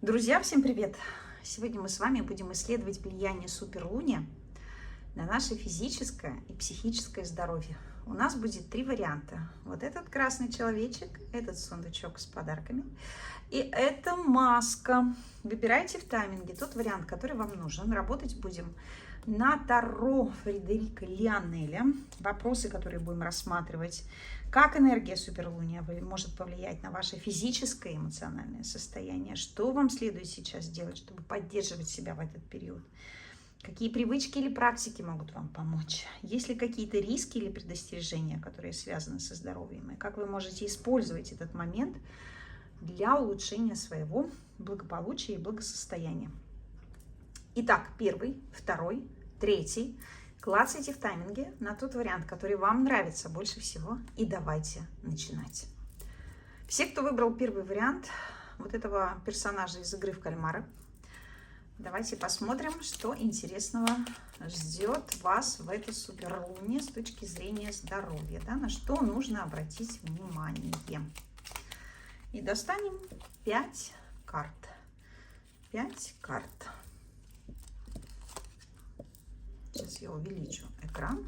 Друзья, всем привет! Сегодня мы с вами будем исследовать влияние суперлуния на наше физическое и психическое здоровье. У нас будет три варианта. Вот этот красный человечек, этот сундучок с подарками и эта маска. Выбирайте в тайминге тот вариант, который вам нужен. Работать будем на Таро Фредерика Лионеля. Вопросы, которые будем рассматривать. Как энергия суперлуния может повлиять на ваше физическое и эмоциональное состояние? Что вам следует сейчас делать, чтобы поддерживать себя в этот период? Какие привычки или практики могут вам помочь? Есть ли какие-то риски или предостережения, которые связаны со здоровьем? И как вы можете использовать этот момент для улучшения своего благополучия и благосостояния? Итак, первый, второй, третий. Клацайте в тайминге на тот вариант, который вам нравится больше всего. И давайте начинать. Все, кто выбрал первый вариант вот этого персонажа из игры в кальмара, давайте посмотрим, что интересного ждет вас в это суперлуние с точки зрения здоровья. Да, на что нужно обратить внимание. И достанем 5 карт. 5 карт. Сейчас я увеличу экран,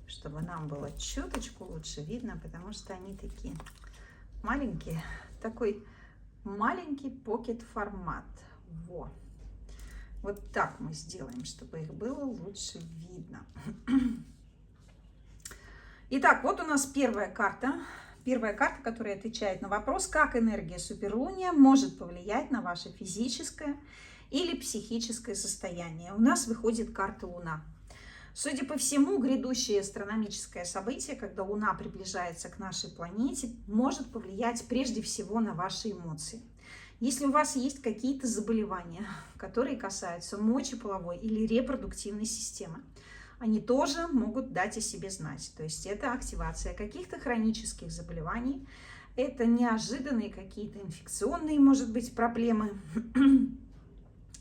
чтобы нам было чуточку лучше видно, потому что они такие маленькие. Такой маленький покет формат. Вот так мы сделаем, чтобы их было лучше видно. Итак, вот у нас первая карта. Первая карта, которая отвечает на вопрос, как энергия суперлуния может повлиять на ваше физическое или психическое состояние. У нас выходит карта Луна. Судя по всему, грядущее астрономическое событие, когда Луна приближается к нашей планете, может повлиять прежде всего на ваши эмоции. Если у вас есть какие-то заболевания, которые касаются мочеполовой или репродуктивной системы, они тоже могут дать о себе знать. То есть это активация каких-то хронических заболеваний, это неожиданные какие-то инфекционные, может быть, проблемы,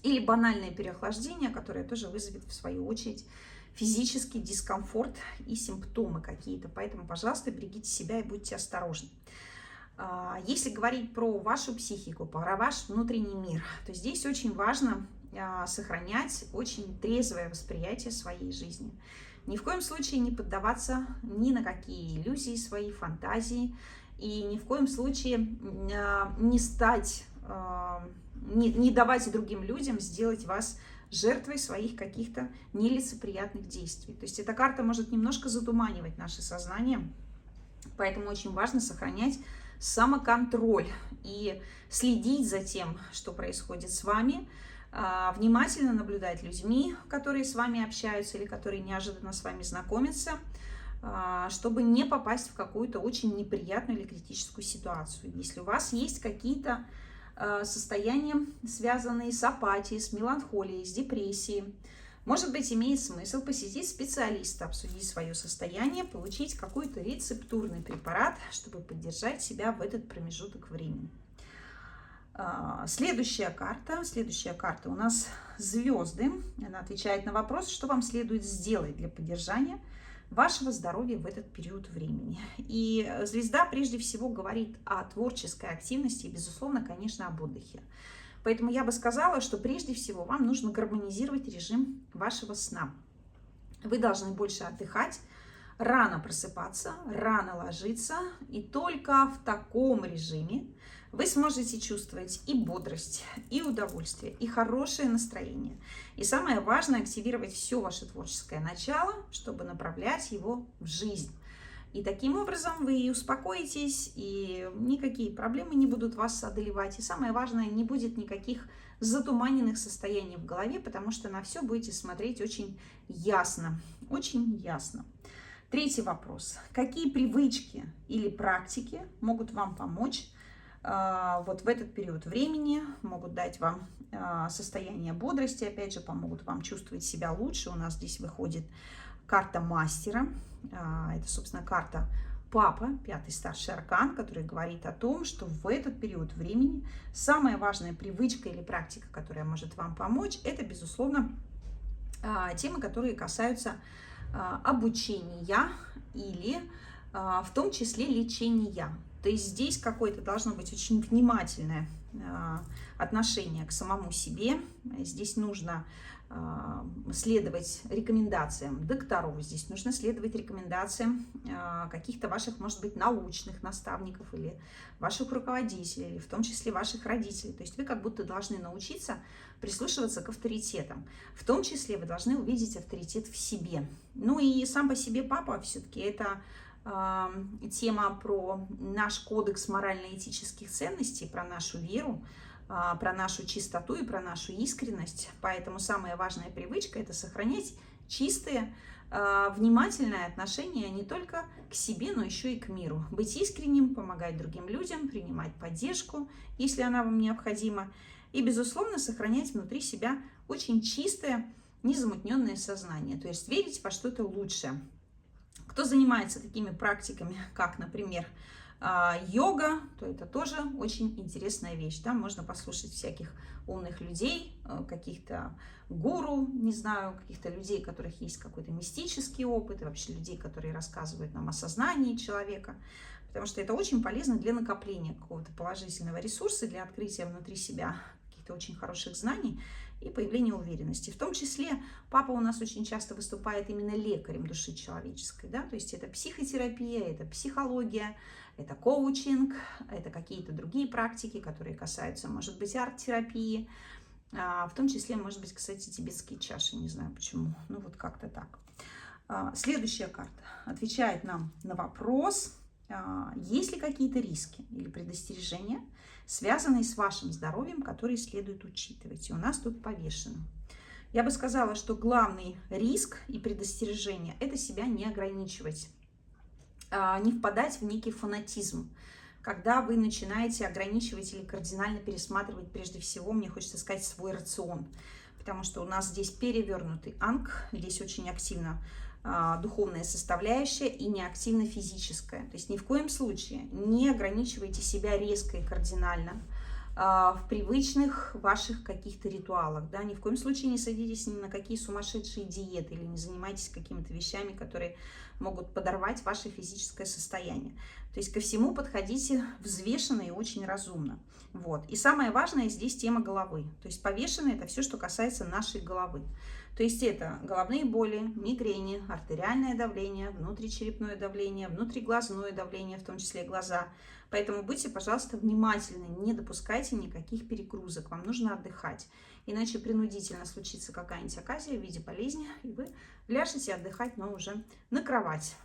или банальное переохлаждение, которое тоже вызовет, в свою очередь, физический дискомфорт и симптомы какие-то. Поэтому, пожалуйста, берегите себя и будьте осторожны. Если говорить про вашу психику, про ваш внутренний мир, то здесь очень важно сохранять очень трезвое восприятие своей жизни. Ни в коем случае не поддаваться ни на какие иллюзии, свои фантазии, и ни в коем случае не давать другим людям сделать вас жертвой своих каких-то нелицеприятных действий. То есть эта карта может немножко затуманивать наше сознание, поэтому очень важно сохранять самоконтроль и следить за тем, что происходит с вами, внимательно наблюдать людьми, которые с вами общаются или которые неожиданно с вами знакомятся, чтобы не попасть в какую-то очень неприятную или критическую ситуацию. Если у вас есть какие-то состояния, связанные с апатией, с меланхолией, с депрессией, может быть, имеет смысл посетить специалиста, обсудить свое состояние, получить какой-то рецептурный препарат, чтобы поддержать себя в этот промежуток времени. Следующая карта у нас звезды. Она отвечает на вопрос, что вам следует сделать для поддержания вашего здоровья в этот период времени. И звезда прежде всего говорит о творческой активности и, безусловно, конечно, об отдыхе. Поэтому я бы сказала, что прежде всего вам нужно гармонизировать режим вашего сна. Вы должны больше отдыхать, рано просыпаться, рано ложиться, и только в таком режиме вы сможете чувствовать и бодрость, и удовольствие, и хорошее настроение. И самое важное, активировать все ваше творческое начало, чтобы направлять его в жизнь. И таким образом вы успокоитесь, и никакие проблемы не будут вас одолевать. И самое важное, не будет никаких затуманенных состояний в голове, потому что на все будете смотреть очень ясно. Очень ясно. Третий вопрос. Какие привычки или практики могут вам помочь вот в этот период времени, могут дать вам состояние бодрости, опять же, помогут вам чувствовать себя лучше? У нас здесь выходит карта мастера. Это, собственно, карта Папа, пятый старший аркан, который говорит о том, что в этот период времени самая важная привычка или практика, которая может вам помочь, это, безусловно, темы, которые касаются обучения или в том числе лечения. То есть здесь какое-то должно быть очень внимательное отношение к самому себе. Здесь нужно следовать рекомендациям докторов, здесь нужно следовать рекомендациям каких-то ваших, может быть, научных наставников или ваших руководителей, или в том числе ваших родителей. То есть вы как будто должны научиться прислушиваться к авторитетам. В том числе вы должны увидеть авторитет в себе. Ну и сам по себе папа все-таки это тема про наш кодекс морально-этических ценностей, про нашу веру, про нашу чистоту и про нашу искренность. Поэтому самая важная привычка – это сохранять чистые, внимательное отношение не только к себе, но еще и к миру. Быть искренним, помогать другим людям, принимать поддержку, если она вам необходима. И, безусловно, сохранять внутри себя очень чистое, незамутненное сознание. То есть верить во что-то лучшее. Кто занимается такими практиками, как, например, йога, то это тоже очень интересная вещь. Там можно послушать всяких умных людей, каких-то гуру, не знаю, каких-то людей, у которых есть какой-то мистический опыт, и вообще людей, которые рассказывают нам о сознании человека. Потому что это очень полезно для накопления какого-то положительного ресурса, для открытия внутри себя каких-то очень хороших знаний и появления уверенности. В том числе папа у нас очень часто выступает именно лекарем души человеческой. Да? То есть это психотерапия, это психология, это коучинг, это какие-то другие практики, которые касаются, может быть, арт-терапии, в том числе, может быть, кстати, тибетские чаши, не знаю почему, ну вот как-то так. Следующая карта отвечает нам на вопрос, есть ли какие-то риски или предостережения, связанные с вашим здоровьем, которые следует учитывать. И у нас тут повешено. Я бы сказала, что главный риск и предостережение – это себя не ограничивать, не впадать в некий фанатизм. Когда вы начинаете ограничивать или кардинально пересматривать, прежде всего, мне хочется сказать, свой рацион. Потому что у нас здесь перевернутый анг, здесь очень активно духовная составляющая и не активно физическая. То есть ни в коем случае не ограничивайте себя резко и кардинально в привычных ваших каких-то ритуалах. Да? Ни в коем случае не садитесь ни на какие сумасшедшие диеты или не занимайтесь какими-то вещами, которые могут подорвать ваше физическое состояние. То есть ко всему подходите взвешенно и очень разумно. Вот. И самое важное здесь тема головы. То есть повешенное – это все, что касается нашей головы. То есть это головные боли, мигрени, артериальное давление, внутричерепное давление, внутриглазное давление, в том числе глаза. Поэтому будьте, пожалуйста, внимательны, не допускайте никаких перегрузок, вам нужно отдыхать. Иначе принудительно случится какая-нибудь оказия в виде болезни, и вы ляжете отдыхать, но уже на кровать.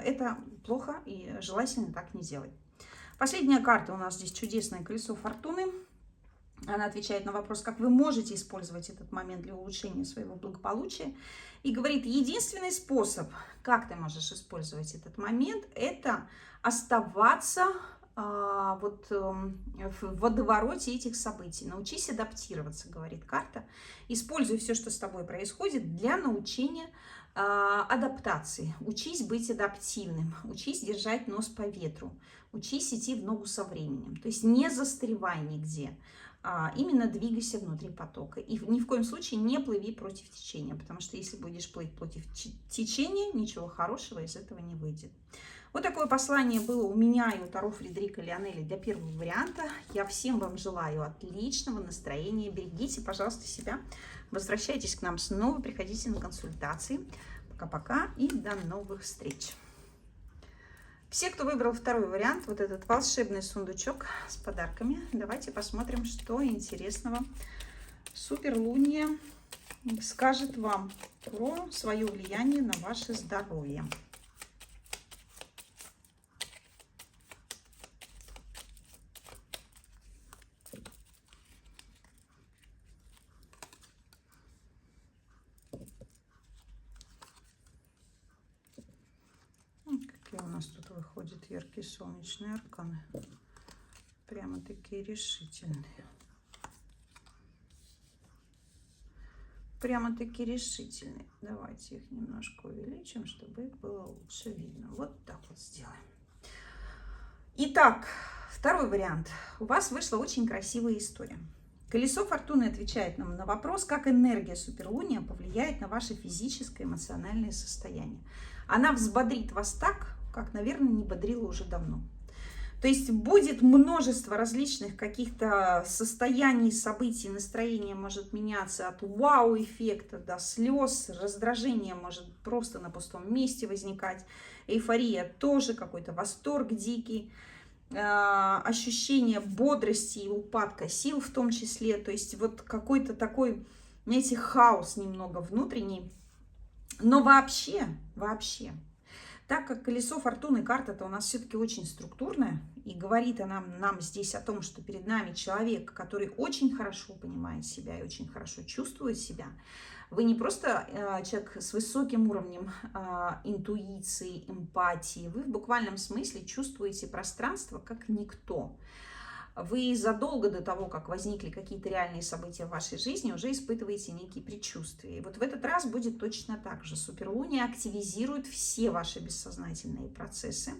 Это плохо и желательно так не делать. Последняя карта у нас здесь чудесное колесо фортуны. Она отвечает на вопрос, как вы можете использовать этот момент для улучшения своего благополучия. И говорит, единственный способ, как ты можешь использовать этот момент, это оставаться в водовороте этих событий. Научись адаптироваться, говорит карта. Используй все, что с тобой происходит, для научения адаптации. Учись быть адаптивным, учись держать нос по ветру, учись идти в ногу со временем. То есть не застревай нигде. Именно двигайся внутри потока. И ни в коем случае не плыви против течения, потому что если будешь плыть против течения, ничего хорошего из этого не выйдет. Вот такое послание было у меня и у Таро Фредерика Лионеля для первого варианта. Я всем вам желаю отличного настроения. Берегите, пожалуйста, себя. Возвращайтесь к нам снова, приходите на консультации. Пока-пока и до новых встреч. Все, кто выбрал второй вариант, вот этот волшебный сундучок с подарками, давайте посмотрим, что интересного суперлуния скажет вам про свое влияние на ваше здоровье. Какие у нас тут выходят яркие солнечные арканы. Прямо такие решительные. Прямо-таки решительные. Давайте их немножко увеличим, чтобы их было лучше видно. Вот так вот сделаем. Итак, второй вариант. У вас вышла очень красивая история. Колесо фортуны отвечает нам на вопрос, как энергия суперлуния повлияет на ваше физическое, эмоциональное состояние. Она взбодрит вас так, как, наверное, не бодрила уже давно. То есть будет множество различных каких-то состояний, событий, настроение может меняться от вау-эффекта до слез, раздражение может просто на пустом месте возникать, эйфория тоже, какой-то восторг дикий, ощущение бодрости и упадка сил в том числе. То есть вот какой-то такой, знаете, хаос немного внутренний. Но вообще, так как колесо фортуны, карта-то у нас все-таки очень структурная, и говорит она нам здесь о том, что перед нами человек, который очень хорошо понимает себя и очень хорошо чувствует себя. Вы не просто человек с высоким уровнем интуиции, эмпатии, вы в буквальном смысле чувствуете пространство как никто. Вы задолго до того, как возникли какие-то реальные события в вашей жизни, уже испытываете некие предчувствия. И вот в этот раз будет точно так же. Суперлуния активизирует все ваши бессознательные процессы.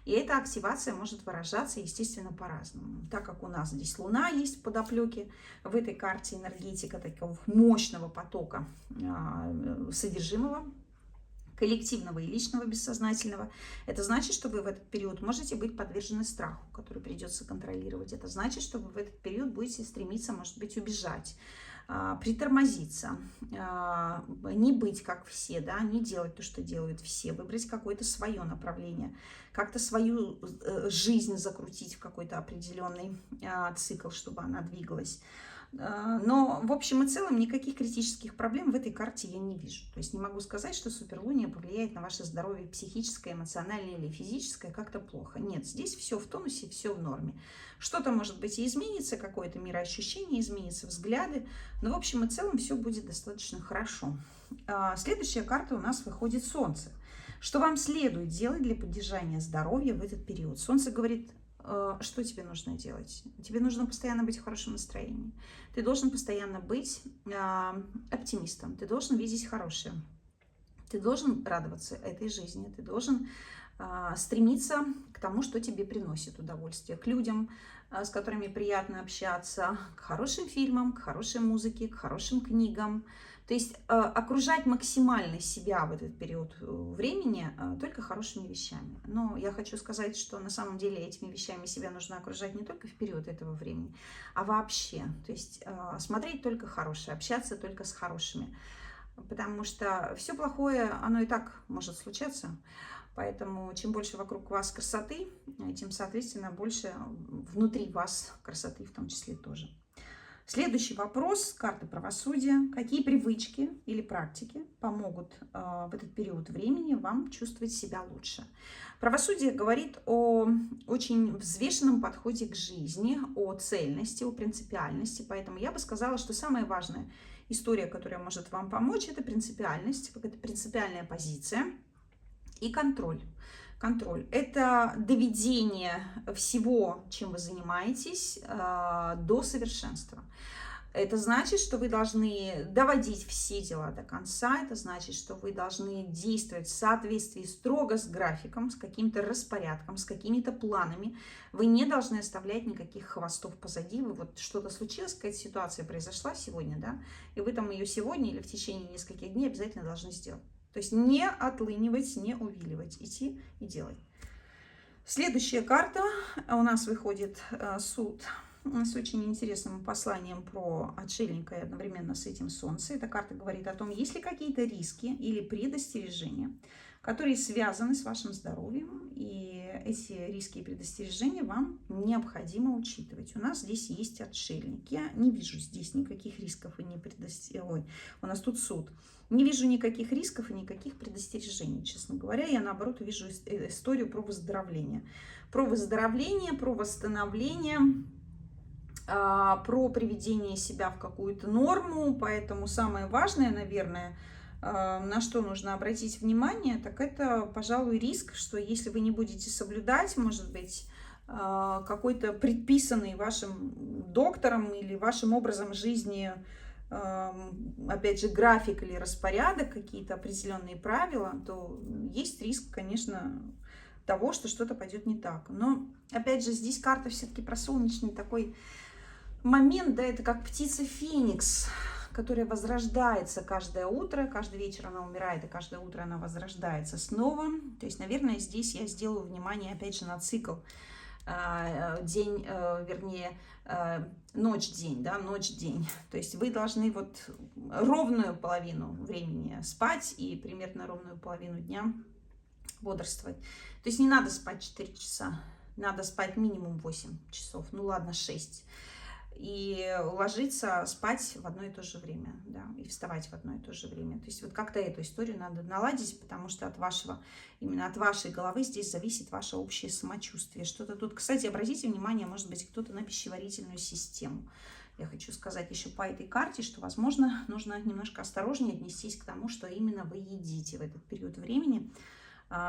И эта активация может выражаться, естественно, по-разному. Так как у нас здесь Луна есть в подоплеке, в этой карте энергетика такого мощного потока содержимого, коллективного и личного бессознательного. Это значит, что вы в этот период можете быть подвержены страху, который придется контролировать. Это значит, что вы в этот период будете стремиться, может быть, убежать, притормозиться, не быть как все, да, не делать то, что делают все, выбрать какое-то свое направление, как-то свою жизнь закрутить в какой-то определенный цикл, чтобы она двигалась. Но в общем и целом никаких критических проблем в этой карте я не вижу. То есть не могу сказать, что суперлуния повлияет на ваше здоровье психическое, эмоциональное или физическое как-то плохо. Нет, здесь все в тонусе, все в норме. Что-то, может быть, и изменится, какое-то мироощущение изменится, взгляды. Но в общем и целом все будет достаточно хорошо. Следующая карта у нас выходит Солнце. Что вам следует делать для поддержания здоровья в этот период? Солнце говорит... Что тебе нужно делать? Тебе нужно постоянно быть в хорошем настроении. Ты должен постоянно быть оптимистом. Ты должен видеть хорошее. Ты должен радоваться этой жизни. Ты должен стремиться к тому, что тебе приносит удовольствие. К людям, с которыми приятно общаться. К хорошим фильмам, к хорошей музыке, к хорошим книгам. То есть окружать максимально себя в этот период времени только хорошими вещами. Но я хочу сказать, что на самом деле этими вещами себя нужно окружать не только в период этого времени, а вообще. То есть смотреть только хорошее, общаться только с хорошими. Потому что все плохое, оно и так может случаться. Поэтому чем больше вокруг вас красоты, тем, соответственно, больше внутри вас красоты в том числе тоже. Следующий вопрос, карта правосудия. Какие привычки или практики помогут в этот период времени вам чувствовать себя лучше? Правосудие говорит о очень взвешенном подходе к жизни, о цельности, о принципиальности. Поэтому я бы сказала, что самая важная история, которая может вам помочь, это принципиальность, это принципиальная позиция и контроль. Контроль – это доведение всего, чем вы занимаетесь, до совершенства. Это значит, что вы должны доводить все дела до конца. Это значит, что вы должны действовать в соответствии строго с графиком, с каким-то распорядком, с какими-то планами. Вы не должны оставлять никаких хвостов позади. Вы вот что-то случилось, какая-то ситуация произошла сегодня, да, и вы там ее сегодня или в течение нескольких дней обязательно должны сделать. То есть не отлынивать, не увиливать, идти и делать. Следующая карта у нас выходит суд с очень интересным посланием про отшельника и одновременно с этим солнце. Эта карта говорит о том, есть ли какие-то риски или предостережения, которые связаны с вашим здоровьем. И эти риски и предостережения вам необходимо учитывать. У нас здесь есть отшельник. Я не вижу здесь никаких рисков и не предостережений. У нас тут суд. Не вижу никаких рисков и никаких предостережений, честно говоря. Я, наоборот, вижу историю про выздоровление. Про выздоровление, про восстановление, про приведение себя в какую-то норму. Поэтому самое важное, наверное, на что нужно обратить внимание, так это, пожалуй, риск, что если вы не будете соблюдать, может быть, какой-то предписанный вашим доктором или вашим образом жизни, опять же, график или распорядок, какие-то определенные правила, то есть риск, конечно, того, что что-то пойдет не так. Но, опять же, здесь карта все-таки про солнечный такой момент, да, это как птица Феникс, которая возрождается каждое утро, каждый вечер она умирает, и каждое утро она возрождается снова. То есть, наверное, здесь я сделаю внимание, опять же, на цикл день, вернее, ночь-день, да, ночь-день. То есть вы должны вот ровную половину времени спать и примерно ровную половину дня бодрствовать. То есть не надо спать 4 часа, надо спать минимум 8 часов, ну ладно, 6. И ложиться спать в одно и то же время, да, и вставать в одно и то же время. То есть вот как-то эту историю надо наладить, потому что от вашего, именно от вашей головы здесь зависит ваше общее самочувствие. Что-то тут, кстати, обратите внимание, может быть, кто-то на пищеварительную систему. Я хочу сказать еще по этой карте, что, возможно, нужно немножко осторожнее отнестись к тому, что именно вы едите в этот период времени,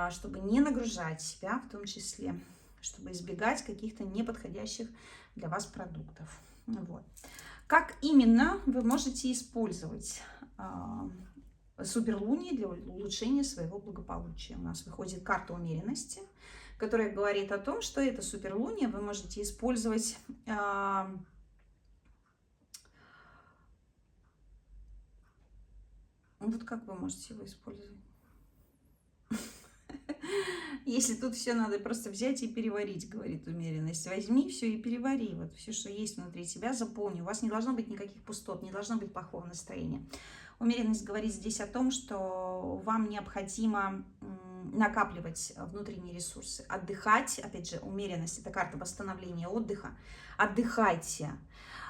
чтобы не нагружать себя в том числе, чтобы избегать каких-то неподходящих для вас продуктов. Вот. Как именно вы можете использовать суперлуние для улучшения своего благополучия? У нас выходит карта умеренности, которая говорит о том, что это суперлуние вы можете использовать вот как вы можете его использовать? Если тут все надо просто взять и переварить, говорит умеренность. Возьми все и перевари. Вот все, что есть внутри тебя, заполни. У вас не должно быть никаких пустот, не должно быть плохого настроения. Умеренность говорит здесь о том, что вам необходимо накапливать внутренние ресурсы, отдыхать. Опять же, умеренность – это карта восстановления отдыха. Отдыхайте.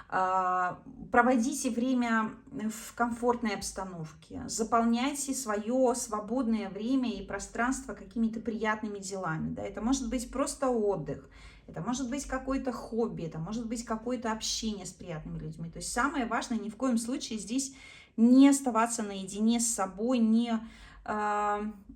Проводите время в комфортной обстановке, заполняйте свое свободное время и пространство какими-то приятными делами. Да? Это может быть просто отдых, это может быть какое-то хобби, это может быть какое-то общение с приятными людьми. То есть самое важное ни в коем случае здесь не оставаться наедине с собой, не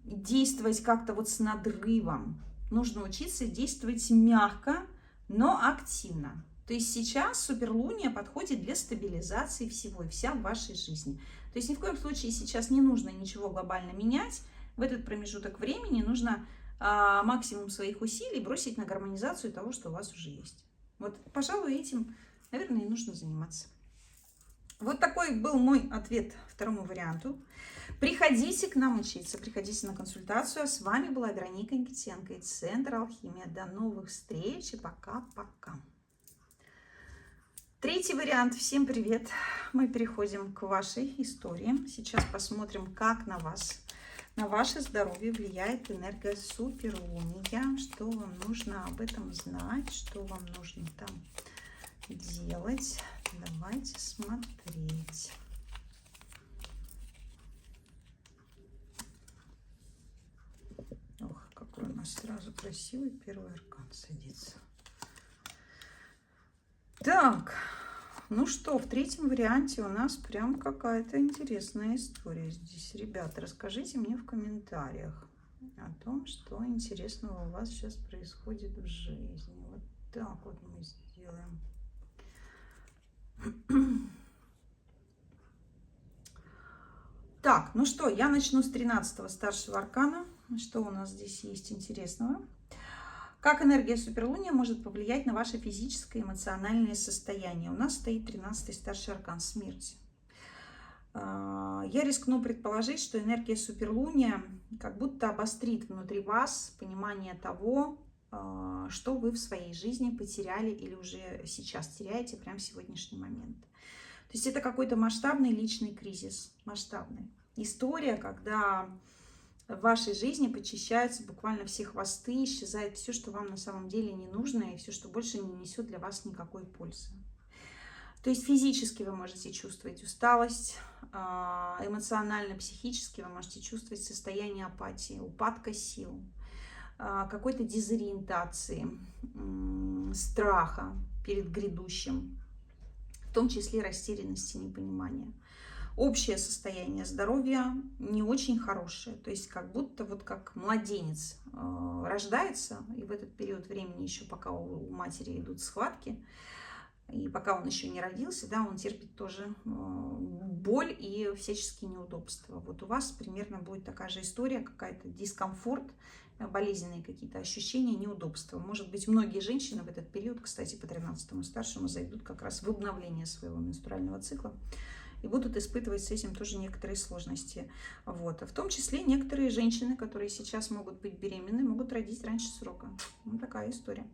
действовать как-то вот с надрывом. Нужно учиться действовать мягко, но активно. То есть сейчас суперлуния подходит для стабилизации всего и вся в вашей жизни. То есть ни в коем случае сейчас не нужно ничего глобально менять. В этот промежуток времени нужно максимум своих усилий бросить на гармонизацию того, что у вас уже есть. Вот, пожалуй, этим, наверное, и нужно заниматься. Вот такой был мой ответ второму варианту. Приходите к нам учиться, приходите на консультацию. А с вами была Вероника Никитенко и Центр Алхимия. До новых встреч и пока-пока. Третий вариант. Всем привет! Мы переходим к вашей истории. Сейчас посмотрим, как на вас, на ваше здоровье влияет энергия суперлуния. Что вам нужно об этом знать, что вам нужно там делать. Давайте смотреть. Ох, какой у нас сразу красивый первый аркан садится. Так, ну что, в третьем варианте у нас прям какая-то интересная история здесь. Ребята, расскажите мне в комментариях о том, что интересного у вас сейчас происходит в жизни. Вот так вот мы сделаем. Так, ну что, я начну с 13-го старшего аркана. Что у нас здесь есть интересного? Как энергия суперлуния может повлиять на ваше физическое и эмоциональное состояние? У нас стоит 13-й старший аркан смерти. Я рискну предположить, что энергия суперлуния как будто обострит внутри вас понимание того, что вы в своей жизни потеряли или уже сейчас теряете прямо в сегодняшний момент. То есть это какой-то масштабный личный кризис, масштабный. История, когда в вашей жизни почищаются буквально все хвосты, исчезает все, что вам на самом деле не нужно, и все, что больше не несет для вас никакой пользы. То есть физически вы можете чувствовать усталость, эмоционально, психически вы можете чувствовать состояние апатии, упадка сил, какой-то дезориентации, страха перед грядущим, в том числе растерянности, непонимания. Общее состояние здоровья не очень хорошее, то есть как будто вот как младенец рождается, и в этот период времени еще пока у матери идут схватки, и пока он еще не родился, да, он терпит тоже боль и всяческие неудобства. Вот у вас примерно будет такая же история, какая-то дискомфорт, болезненные какие-то ощущения, неудобства. Может быть, многие женщины в этот период, кстати, по 13-му старшему зайдут как раз в обновление своего менструального цикла и будут испытывать с этим тоже некоторые сложности. Вот. В том числе некоторые женщины, которые сейчас могут быть беременны, могут родить раньше срока. Вот такая история.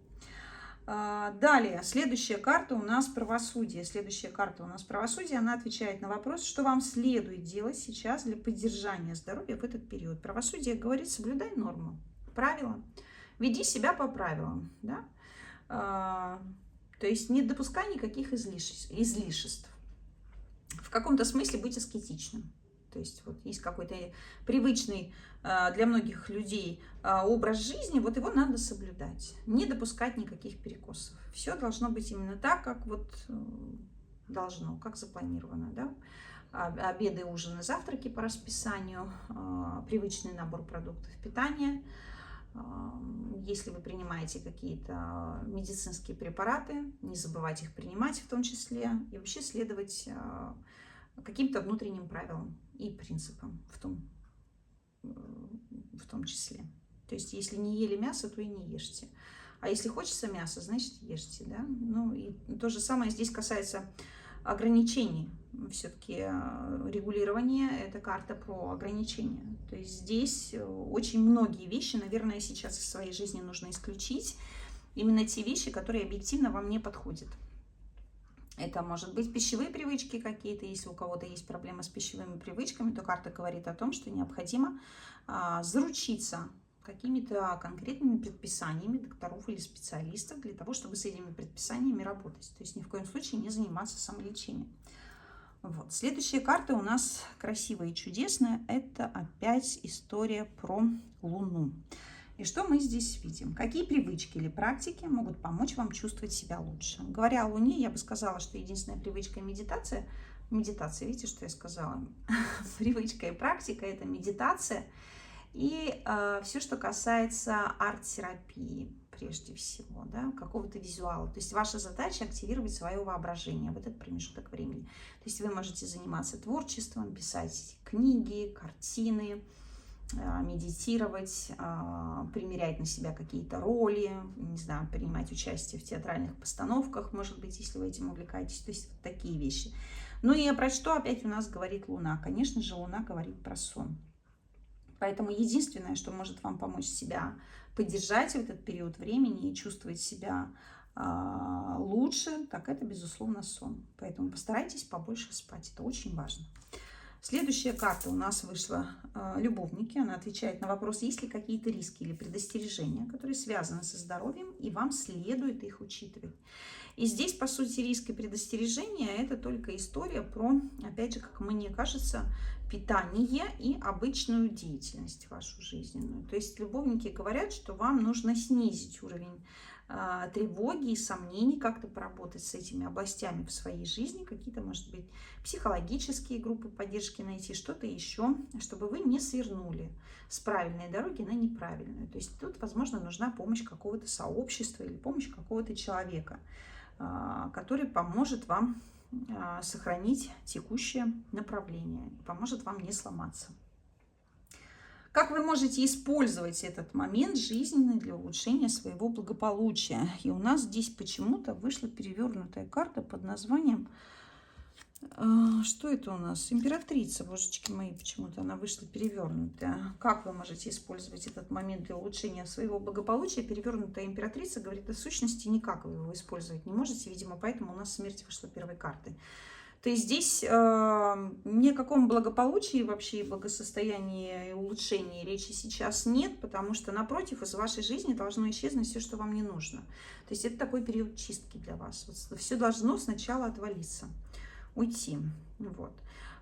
Далее, следующая карта у нас правосудие. Следующая карта у нас правосудие. Она отвечает на вопрос, что вам следует делать сейчас для поддержания здоровья в этот период. Правосудие говорит, соблюдай норму, правила, веди себя по правилам. Да? То есть не допускай никаких излишеств. В каком-то смысле быть аскетичным. То есть вот есть какой-то привычный для многих людей образ жизни, вот его надо соблюдать, не допускать никаких перекосов. Все должно быть именно так, как вот должно, как запланировано, да? Обеды, ужины, завтраки по расписанию, привычный набор продуктов питания. Если вы принимаете какие-то медицинские препараты, не забывайте их принимать в том числе, и вообще следовать каким-то внутренним правилам и принципам в том числе. То есть, если не ели мясо, то и не ешьте. А если хочется мяса, значит, ешьте. Да? Ну, и то же самое здесь касается ограничений. Все-таки регулирование – это карта про ограничения. То есть, здесь очень многие вещи, наверное, сейчас из своей жизни нужно исключить. Именно те вещи, которые объективно вам не подходят. Это может быть пищевые привычки какие-то. Если у кого-то есть проблемы с пищевыми привычками, то карта говорит о том, что необходимо заручиться какими-то конкретными предписаниями докторов или специалистов для того, чтобы с этими предписаниями работать. То есть ни в коем случае не заниматься самолечением. Вот. Следующая карта у нас красивая и чудесная. Это опять история про Луну. И что мы здесь видим? Какие привычки или практики могут помочь вам чувствовать себя лучше? Говоря о Луне, я бы сказала, что единственная привычка – медитация. Медитация, видите, что я сказала? Привычка и практика – это медитация. И все, что касается арт-терапии, прежде всего, да, какого-то визуала. То есть ваша задача – активировать свое воображение в этот промежуток времени. То есть вы можете заниматься творчеством, писать книги, картины, медитировать, примерять на себя какие-то роли, не знаю, принимать участие в театральных постановках, может быть, если вы этим увлекаетесь, то есть вот такие вещи. Ну и про что опять у нас говорит Луна? Конечно же, Луна говорит про сон. Поэтому единственное, что может вам помочь себя поддержать в этот период времени и чувствовать себя лучше, так это, безусловно, сон. Поэтому постарайтесь побольше спать, это очень важно. Следующая карта у нас вышла любовники. Она отвечает на вопрос, есть ли какие-то риски или предостережения, которые связаны со здоровьем, и вам следует их учитывать. И здесь, по сути, риски и предостережения – это только история про, опять же, как мне кажется, питание и обычную деятельность вашу жизненную. То есть любовники говорят, что вам нужно снизить уровень тревоги и сомнений, как-то поработать с этими областями в своей жизни, какие-то, может быть, психологические группы поддержки найти, что-то еще, чтобы вы не свернули с правильной дороги на неправильную. То есть тут, возможно, нужна помощь какого-то сообщества или помощь какого-то человека, который поможет вам сохранить текущее направление, поможет вам не сломаться. Как вы можете использовать этот момент жизненный для улучшения своего благополучия? И у нас здесь почему-то вышла перевернутая карта под названием... Что это у нас? Императрица, божечки мои, почему-то она вышла перевернутая. Как вы можете использовать этот момент для улучшения своего благополучия? Перевернутая императрица говорит, в сущности, никак вы его использовать не можете. Видимо, поэтому у нас смерть вышла первой картой. То есть здесь ни о каком благополучии, вообще благосостоянии и улучшении речи сейчас нет, потому что, напротив, из вашей жизни должно исчезнуть все, что вам не нужно. То есть это такой период чистки для вас. Вот все должно сначала отвалиться, уйти. Вот.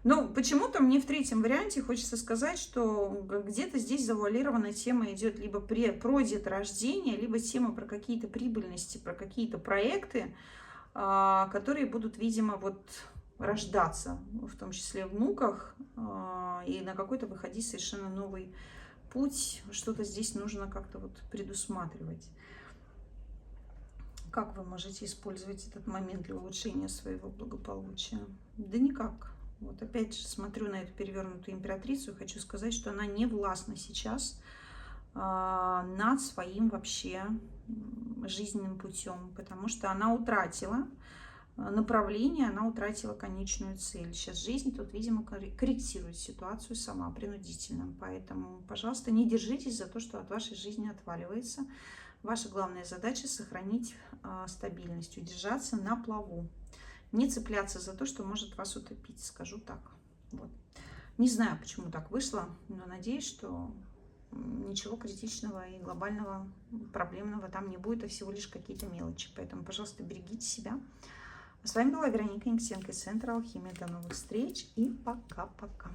Но почему-то мне в третьем варианте хочется сказать, что где-то здесь завуалированная тема идет либо про деторождение, либо тема про какие-то прибыльности, про какие-то проекты, которые будут, видимо, вот рождаться, в том числе в внуках, и на какой-то выходить совершенно новый путь. Что-то здесь нужно как-то вот предусматривать. Как вы можете использовать этот момент для улучшения своего благополучия? Да никак. Вот опять же смотрю на эту перевернутую императрицу и хочу сказать, что она не властна сейчас над своим вообще жизненным путем, потому что она утратила направление, она утратила конечную цель. Сейчас жизнь тут, видимо, корректирует ситуацию сама принудительно. Поэтому, пожалуйста, не держитесь за то, что от вашей жизни отваливается. Ваша главная задача — сохранить стабильность, удержаться на плаву. Не цепляться за то, что может вас утопить, скажу так. Вот. Не знаю, почему так вышло, но надеюсь, что ничего критичного и глобального, проблемного там не будет, а всего лишь какие-то мелочи. Поэтому, пожалуйста, берегите себя. С вами была Вероника Никитенко из Центра Алхимия. До новых встреч и пока-пока.